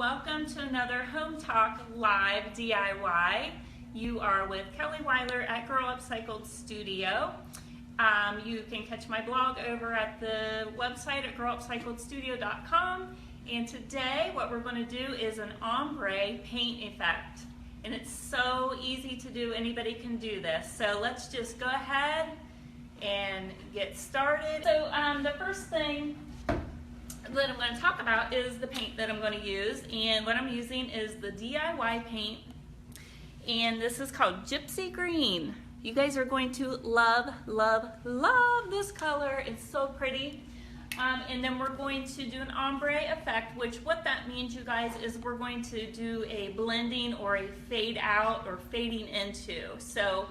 Welcome to another Hometalk Live DIY. You are with Kelly Weiler at Girl Upcycled Studio. You can catch my blog over at the website at girlupcycledstudio.com. And today what we're going to do is an ombre paint effect. And it's so easy to do, anybody can do this. So let's just go ahead and get started. So the first thing that I'm going to talk about is the paint that I'm going to use, and what I'm using is the DIY paint, and this is called Gypsy Green. You guys are going to love, love, love this color. It's so pretty. And then we're going to do an ombre effect, which what that means, you guys, is we're going to do a blending or a fade out or fading into. So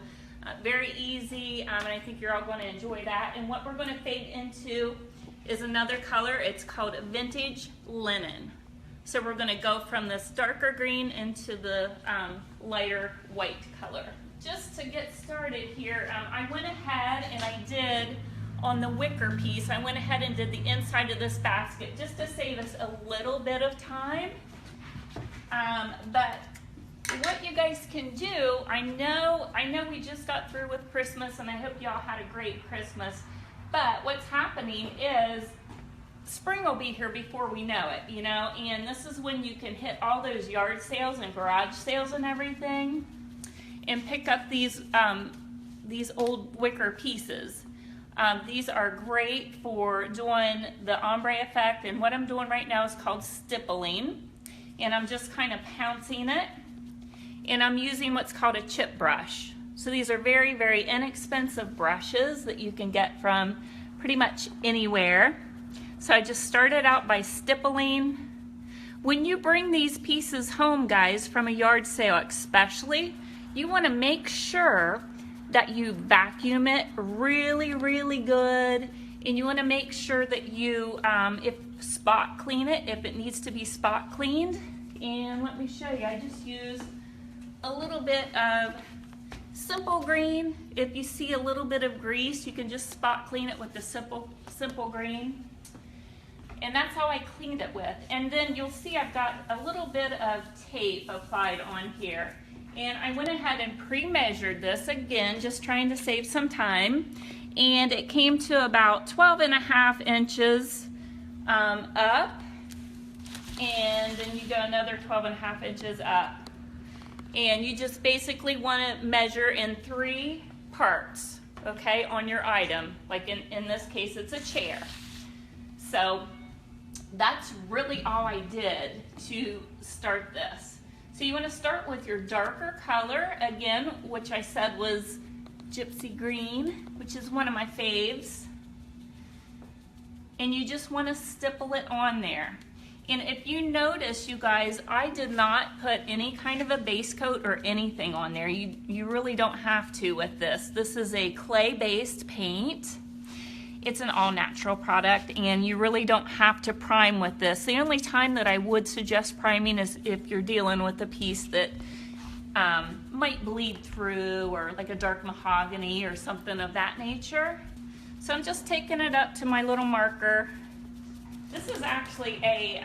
very easy, and I think you're all going to enjoy that. And what we're going to fade into is another color. It's called Vintage Linen. So we're going to go from this darker green into the lighter white color. Just to get started here, I went ahead and I did on the wicker piece, I went ahead and did the inside of this basket just to save us a little bit of time. But what you guys can do, I know we just got through with Christmas, and I hope y'all had a great Christmas. But what's happening is spring will be here before we know it, you know, and this is when you can hit all those yard sales and garage sales and everything and pick up these old wicker pieces. These are great for doing the ombre effect, and what I'm doing right now is called stippling, and I'm just kind of pouncing it, and I'm using what's called a chip brush. So these are very, very inexpensive brushes that you can get from pretty much anywhere. So I just started out by stippling. When you bring these pieces home, guys, from a yard sale especially, you want to make sure that you vacuum it really, really good, and you want to make sure that you spot clean it if it needs to be spot cleaned. And let me show you, I just used a little bit of simple green. If you see a little bit of grease, you can just spot clean it with the simple green. And that's how I cleaned it with. And then you'll see I've got a little bit of tape applied on here. And I went ahead and pre-measured this again, just trying to save some time. And it came to about 12.5 inches up. And then you go another 12.5 inches up. And you just basically want to measure in 3 parts, okay, on your item. Like in this case, it's a chair. So that's really all I did to start this. So you want to start with your darker color, again, which I said was Gypsy Green, which is one of my faves. And you just want to stipple it on there. And if you notice, you guys, I did not put any kind of a base coat or anything on there. You really don't have to with this. This is a clay-based paint. It's an all-natural product, and you really don't have to prime with this. The only time that I would suggest priming is if you're dealing with a piece that might bleed through, or like a dark mahogany or something of that nature. So I'm just taking it up to my little marker. This is actually a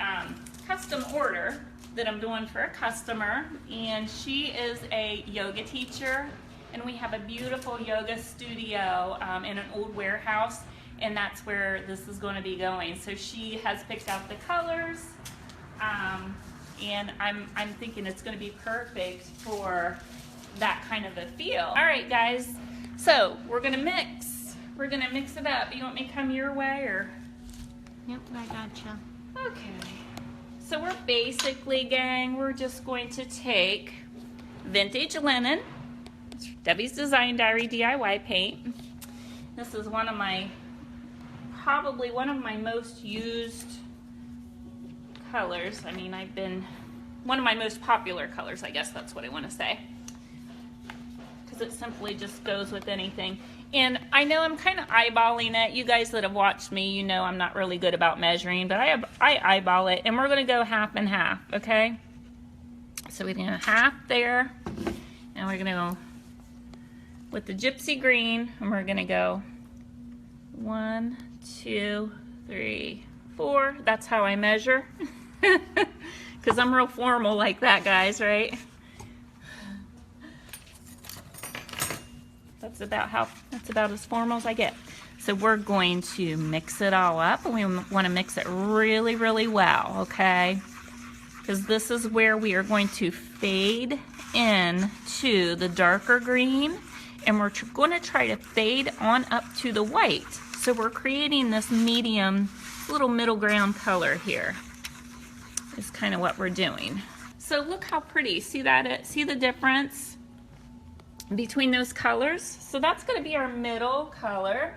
custom order that I'm doing for a customer, and she is a yoga teacher, and we have a beautiful yoga studio in an old warehouse, and that's where this is going to be going. So she has picked out the colors, and I'm thinking it's going to be perfect for that kind of a feel. All right, guys, so we're going to mix. We're going to mix it up. You want me to come your way, or? Yep, I gotcha. Okay, so we're basically, gang, we're just going to take Vintage Linen, Debbie's Design Diary DIY paint. This is one of my, probably one of my most used colors. I mean, one of my most popular colors, I guess that's what I want to say. Because it simply just goes with anything. And I know I'm kind of eyeballing it. You guys that have watched me, you know I'm not really good about measuring, but I eyeball it, and we're going to go half and half, okay? So we're going to half there, and we're going to go with the Gypsy Green, and we're going to go 1, 2, 3, 4. That's how I measure. because I'm real formal like that, guys, right? That's about as formal as I get. So we're going to mix it all up, and we want to mix it really, really well, okay? Because this is where we are going to fade in to the darker green, and we're going to try to fade on up to the white. So we're creating this medium, little middle ground color here. Is kind of what we're doing. So look how pretty. See that? See the difference between those colors? So that's going to be our middle color.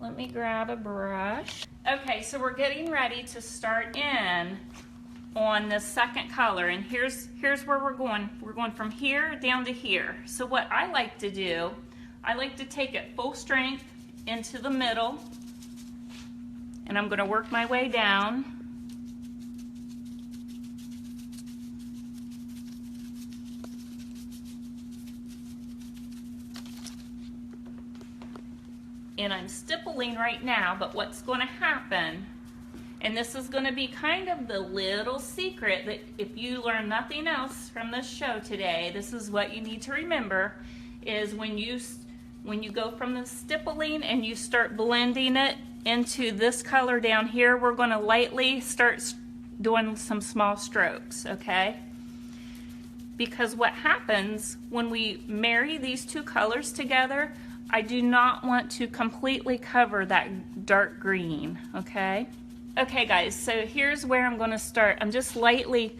Let me grab a brush. Okay, so we're getting ready to start in on the second color, and here's where we're going. We're going from here down to here. So what I like to do, I like to take it full strength into the middle, and I'm going to work my way down. And I'm stippling right now, but what's going to happen, and this is going to be kind of the little secret that if you learn nothing else from this show today, this is what you need to remember, is when you go from the stippling and you start blending it into this color down here, we're going to lightly start doing some small strokes, okay? Because what happens when we marry these two colors together, I do not want to completely cover that dark green, okay? Okay guys, so here's where I'm going to start. I'm just lightly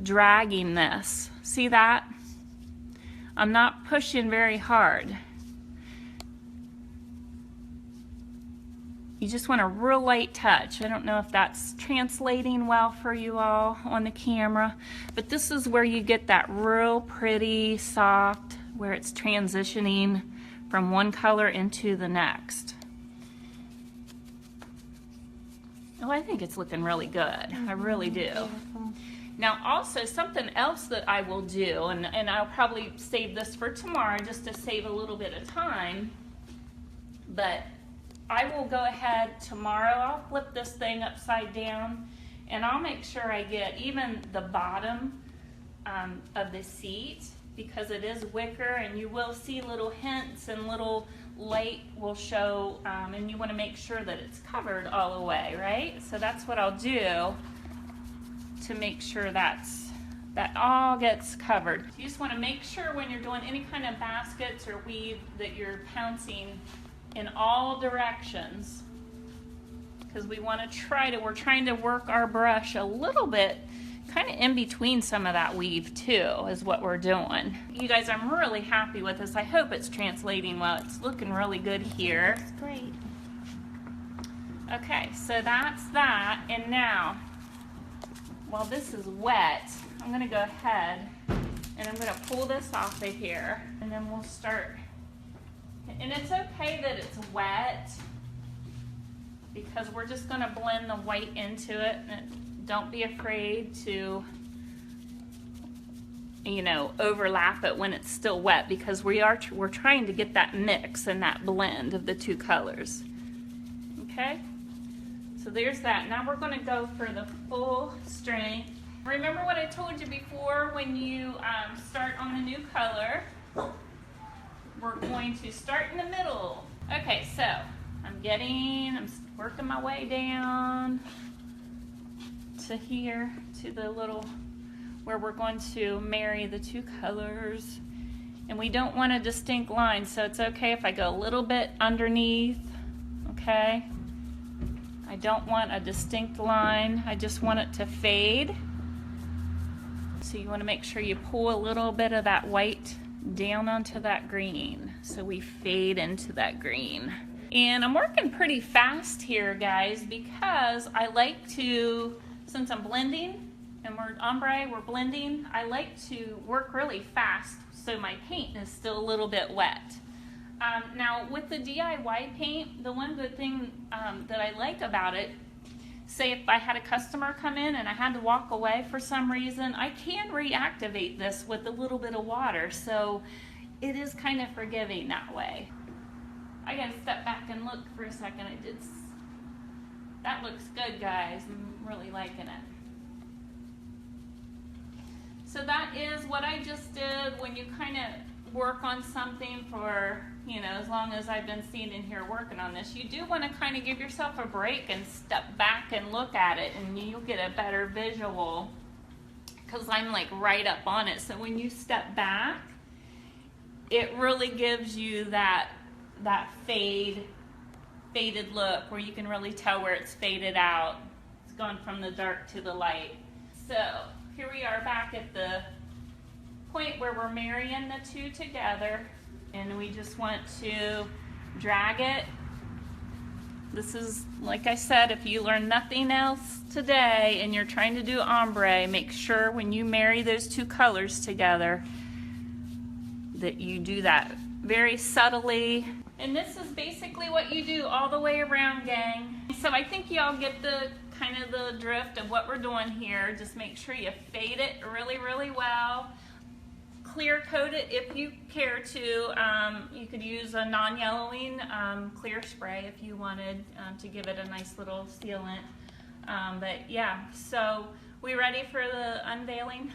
dragging this. See that? I'm not pushing very hard. You just want a real light touch. I don't know if that's translating well for you all on the camera, but this is where you get that real pretty, soft, where it's transitioning from one color into the next. Oh, I think it's looking really good. I really do. Beautiful. Now also something else that I will do, and I'll probably save this for tomorrow just to save a little bit of time, but I will go ahead tomorrow, I'll flip this thing upside down, and I'll make sure I get even the bottom of the seat, because it is wicker, and you will see little hints and little light will show, and you want to make sure that it's covered all the way, right? So that's what I'll do to make sure that all gets covered. You just want to make sure when you're doing any kind of baskets or weave that you're pouncing in all directions, because we're trying to work our brush a little bit kind of in between some of that weave too, is what we're doing. You guys, I'm really happy with this. I hope it's translating well. It's looking really good here. That's great. Okay, so that's that. And now, while this is wet, I'm going to go ahead and I'm going to pull this off of here, and then we'll start. And it's okay that it's wet, because we're just going to blend the white into it. And don't be afraid to, you know, overlap it when it's still wet, because we're trying to get that mix and that blend of the two colors. Okay? So there's that. Now we're going to go for the full strength. Remember what I told you before, when you start on the new color, we're going to start in the middle. Okay, so I'm working my way down to here, to the little, where we're going to marry the two colors. And we don't want a distinct line, so it's okay if I go a little bit underneath, okay? I don't want a distinct line, I just want it to fade. So you want to make sure you pull a little bit of that white down onto that green, so we fade into that green. And I'm working pretty fast here, guys, because I like to, since I'm blending and we're blending, I like to work really fast so my paint is still a little bit wet. Now with the DIY paint, the one good thing that I like about it, say if I had a customer come in and I had to walk away for some reason, I can reactivate this with a little bit of water, so it is kind of forgiving that way. I gotta step back and look for a second. That looks good, guys. I'm really liking it. So that is what I just did when you kind of work on something for, you know, as long as I've been standing here working on this. You do want to kind of give yourself a break and step back and look at it, and you'll get a better visual because I'm like right up on it. So when you step back, it really gives you that faded look where you can really tell where it's faded out. It's gone from the dark to the light. So here we are back at the point where we're marrying the two together, and we just want to drag it. This is, like I said, if you learn nothing else today and you're trying to do ombre, make sure when you marry those two colors together that you do that very subtly. And this is basically what you do all the way around, gang. So I think y'all get the kind of the drift of what we're doing here. Just make sure you fade it really, really well. Clear coat it if you care to. You could use a non-yellowing clear spray if you wanted to give it a nice little sealant. But yeah, so we ready for the unveiling?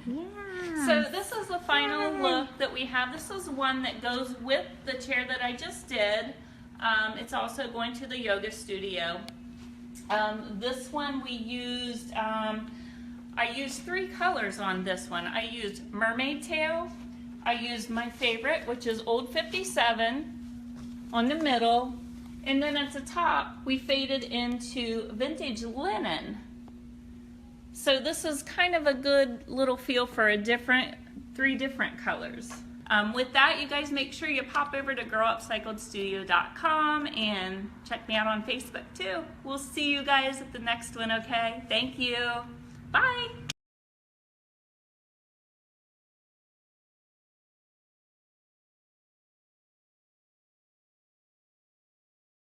Yeah. So this is the final look that we have. This is one that goes with the chair that I just did. It's also going to the yoga studio. This one we used, I used 3 colors on this one. I used Mermaid Tail. I used my favorite, which is Old 57 on the middle. And then at the top, we faded into Vintage Linen. So this is kind of a good little feel for a 3 different colors. With that, you guys make sure you pop over to girlupcycledstudio.com and check me out on Facebook too. We'll see you guys at the next one, okay? Thank you. Bye.